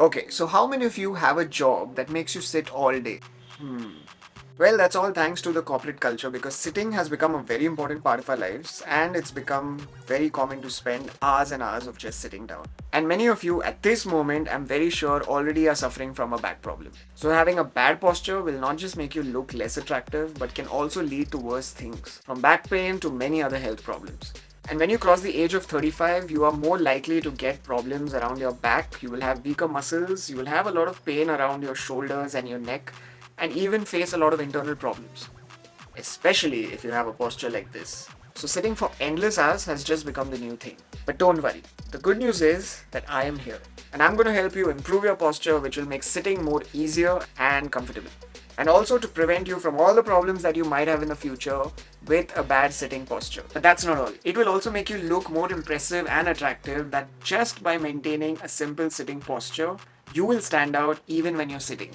Okay, so how many of you have a job that makes you sit all day? Well, that's all thanks to the corporate culture because sitting has become a very important part of our lives and it's become very common to spend hours and hours of just sitting down. And many of you at this moment, I'm very sure, already are suffering from a back problem. So, having a bad posture will not just make you look less attractive but can also lead to worse things, from back pain to many other health problems. And when you cross the age of 35, you are more likely to get problems around your back. You will have weaker muscles, you will have a lot of pain around your shoulders and your neck, and even face a lot of internal problems, especially if you have a posture like this. So, sitting for endless hours has just become the new thing. But don't worry, the good news is that I am here and I'm going to help you improve your posture, which will make sitting more easier and comfortable. And also to prevent you from all the problems that you might have in the future with a bad sitting posture. But that's not all. It will also make you look more impressive and attractive that just by maintaining a simple sitting posture, you will stand out even when you're sitting.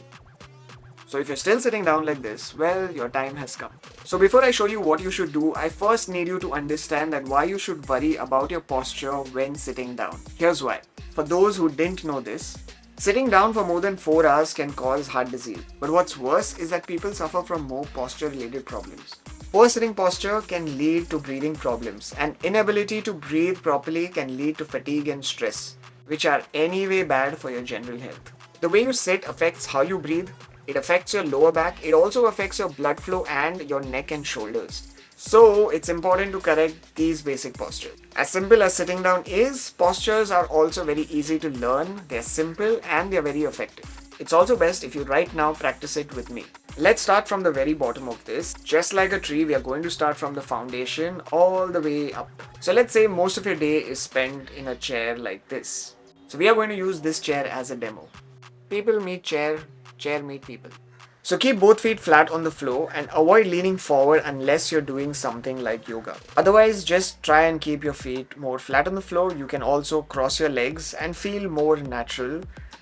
So if you're still sitting down like this, well, your time has come. So before I show you what you should do, I first need you to understand that why you should worry about your posture when sitting down. Here's why. For those who didn't know this, sitting down for more than 4 hours can cause heart disease. But what's worse is that people suffer from more posture related problems. Poor sitting posture can lead to breathing problems, and inability to breathe properly can lead to fatigue and stress, which are anyway bad for your general health. The way you sit affects how you breathe, it affects your lower back, it also affects your blood flow and your neck and shoulders. So, it's important to correct these basic postures. As simple as sitting down is, postures are also very easy to learn, they're simple and they're very effective. It's also best if you right now practice it with me. Let's start from the very bottom of this. Just like a tree, we are going to start from the foundation all the way up. So let's say most of your day is spent in a chair like this. So we are going to use this chair as a demo. People meet chair, chair meet people. So keep both feet flat on the floor and avoid leaning forward unless you're doing something like yoga. Otherwise, just try and keep your feet more flat on the floor. You can also cross your legs and feel more natural.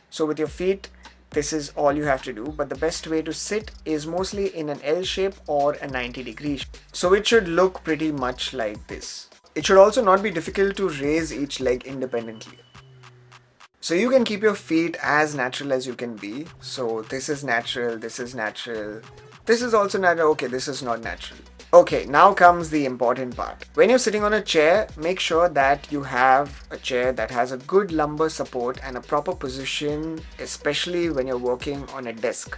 So with your feet, this is all you have to do, but the best way to sit is mostly in an L shape or a 90-degree shape. So it should look pretty much like this. It should also not be difficult to raise each leg independently. So you can keep your feet as natural as you can be. So this is natural, this is natural, this is also natural, okay, this is not natural. Okay, now comes the important part. When you're sitting on a chair, make sure that you have a chair that has a good lumbar support and a proper position, especially when you're working on a desk.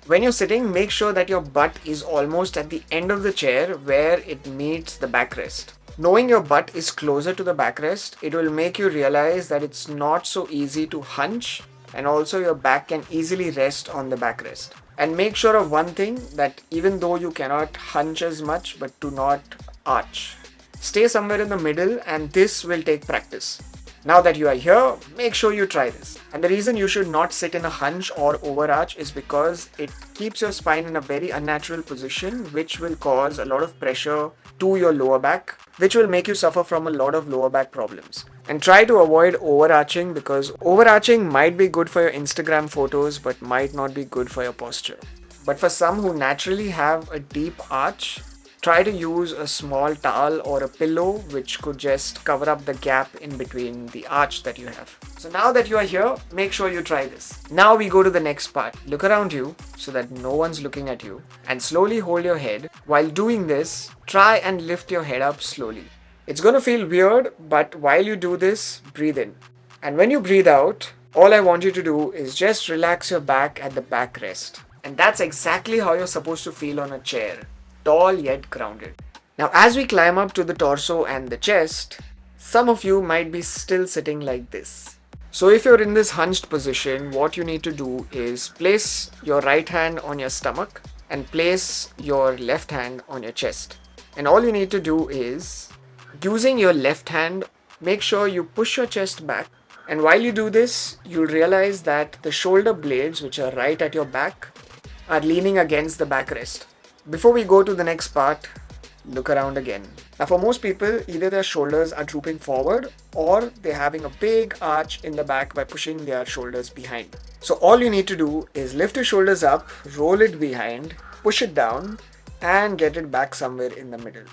When you're sitting, make sure that your butt is almost at the end of the chair where it meets the backrest. Knowing your butt is closer to the backrest, it will make you realize that it's not so easy to hunch and also your back can easily rest on the backrest. And make sure of one thing that even though you cannot hunch as much, but do not arch. Stay somewhere in the middle and this will take practice. Now that you are here, make sure you try this. And the reason you should not sit in a hunch or overarch is because it keeps your spine in a very unnatural position, which will cause a lot of pressure to your lower back, which will make you suffer from a lot of lower back problems. And try to avoid overarching because overarching might be good for your Instagram photos but might not be good for your posture. But for some who naturally have a deep arch, try to use a small towel or a pillow which could just cover up the gap in between the arch that you have. So now that you are here, make sure you try this. Now we go to the next part. Look around you so that no one's looking at you and slowly hold your head. While doing this, try and lift your head up slowly. It's going to feel weird, but while you do this, breathe in. And when you breathe out, all I want you to do is just relax your back at the backrest. And that's exactly how you're supposed to feel on a chair, tall yet grounded. Now, as we climb up to the torso and the chest, some of you might be still sitting like this. So, if you're in this hunched position, what you need to do is place your right hand on your stomach and place your left hand on your chest. And all you need to do is, using your left hand, make sure you push your chest back. And while you do this, you'll realize that the shoulder blades, which are right at your back, are leaning against the backrest. Before we go to the next part, look around again. Now, for most people, either their shoulders are drooping forward or they're having a big arch in the back by pushing their shoulders behind. So, all you need to do is lift your shoulders up, roll it behind, push it down, and get it back somewhere in the middle.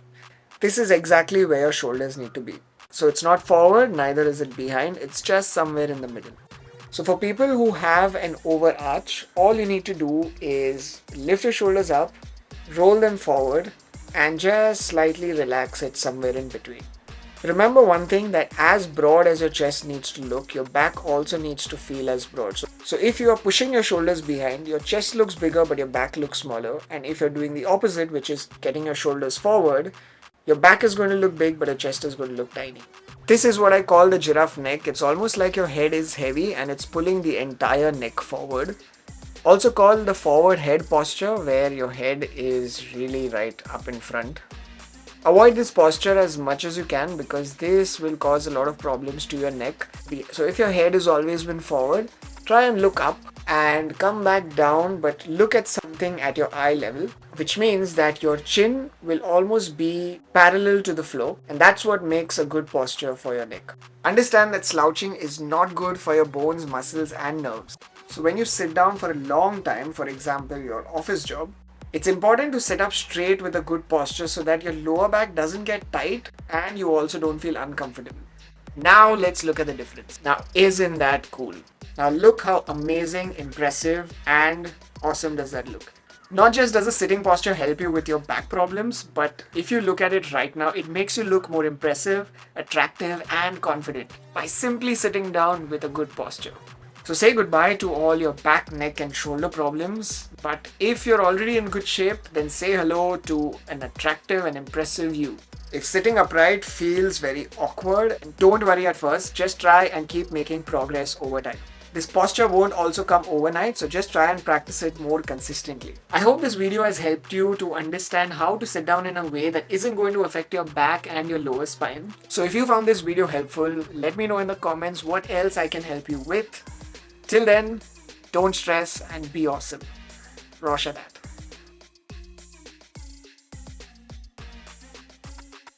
This is exactly where your shoulders need to be. So, it's not forward, neither is it behind, it's just somewhere in the middle. So for people who have an overarch, all you need to do is lift your shoulders up, roll them forward, and just slightly relax it somewhere in between. Remember one thing, that as broad as your chest needs to look, your back also needs to feel as broad. So if you are pushing your shoulders behind, your chest looks bigger but your back looks smaller. And if you're doing the opposite, which is getting your shoulders forward, your back is going to look big but your chest is going to look tiny. This is what I call the giraffe neck. It's almost like your head is heavy and it's pulling the entire neck forward. Also called the forward head posture, where your head is really right up in front. Avoid this posture as much as you can because this will cause a lot of problems to your neck. So if your head has always been forward, try and look up and come back down, but look at something at your eye level, which means that your chin will almost be parallel to the floor, and that's what makes a good posture for your neck. Understand that slouching is not good for your bones, muscles, and nerves. So when you sit down for a long time, for example, your office job, it's important to sit up straight with a good posture so that your lower back doesn't get tight and you also don't feel uncomfortable. Now let's look at the difference. Now, isn't that cool? Now look how amazing, impressive, and awesome does that look. Not just does a sitting posture help you with your back problems, but if you look at it right now, it makes you look more impressive, attractive, and confident by simply sitting down with a good posture. So say goodbye to all your back, neck, and shoulder problems. But if you're already in good shape, then say hello to an attractive and impressive you. If sitting upright feels very awkward, don't worry at first. Just try and keep making progress over time. This posture won't also come overnight, so just try and practice it more consistently. I hope this video has helped you to understand how to sit down in a way that isn't going to affect your back and your lower spine. So if you found this video helpful, let me know in the comments what else I can help you with. Till then, don't stress and be awesome. Rosha that.